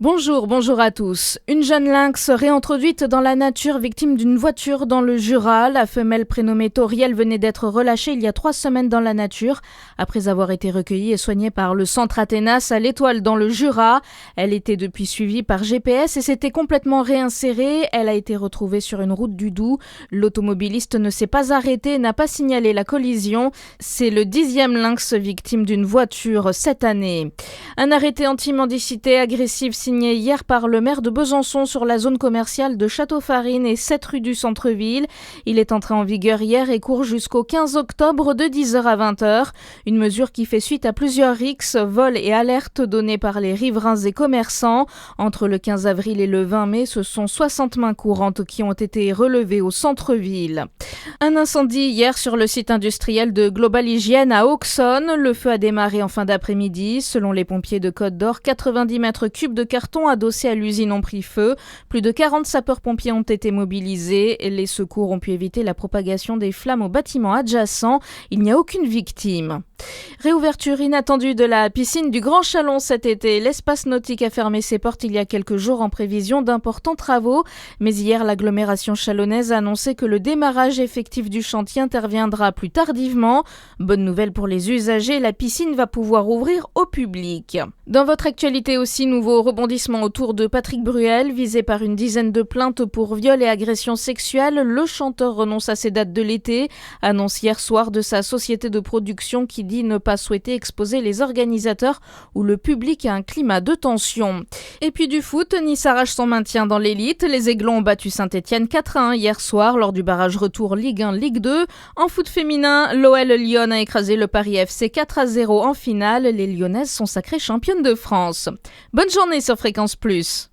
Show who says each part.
Speaker 1: Bonjour à tous. Une jeune lynx réintroduite dans la nature victime d'une voiture dans le Jura. La femelle prénommée Toriel venait d'être relâchée il y a 3 semaines dans la nature après avoir été recueillie et soignée par le centre Athénas à l'Étoile dans le Jura. Elle était depuis suivie par GPS et s'était complètement réinsérée. Elle a été retrouvée sur une route du Doubs. L'automobiliste ne s'est pas arrêté et n'a pas signalé la collision. C'est le 10e lynx victime d'une voiture cette année. Un arrêté anti-mendicité agressive signé hier par le maire de Besançon sur la zone commerciale de Château-Farine et 7 rue du centre-ville. Il est entré en vigueur hier et court jusqu'au 15 octobre de 10h à 20h. Une mesure qui fait suite à plusieurs rixes, vols et alertes donnés par les riverains et commerçants. Entre le 15 avril et le 20 mai, ce sont 60 mains courantes qui ont été relevées au centre-ville. Un incendie hier sur le site industriel de Global Hygiène à Auxonne. Le feu a démarré en fin d'après-midi. Selon les pompiers de Côte d'Or, 90 mètres cubes de carton adossés à l'usine ont pris feu. Plus de 40 sapeurs-pompiers ont été mobilisés. Les secours ont pu éviter la propagation des flammes au bâtiment adjacent. Il n'y a aucune victime. Réouverture inattendue de la piscine du Grand Chalon cet été. L'espace nautique a fermé ses portes il y a quelques jours en prévision d'importants travaux. Mais hier, l'agglomération chalonnaise a annoncé que le démarrage effectif du chantier interviendra plus tardivement. Bonne nouvelle pour les usagers, la piscine va pouvoir ouvrir au public. Dans votre actualité aussi, nouveau rebondissement autour de Patrick Bruel. Visé par une dizaine de plaintes pour viol et agression sexuelle, le chanteur renonce à ses dates de l'été. Annonce hier soir de sa société de production qui dit ne pas souhaiter exposer les organisateurs ou le public à un climat de tension. Et puis du foot, Nice arrache son maintien dans l'élite. Les Aiglons ont battu Saint-Etienne 4-1 hier soir lors du barrage retour Ligue 1, Ligue 2. En foot féminin, l'OL Lyon a écrasé le Paris FC 4-0 en finale. Les Lyonnaises sont sacrées championnes de France. Bonne journée sur Fréquence Plus.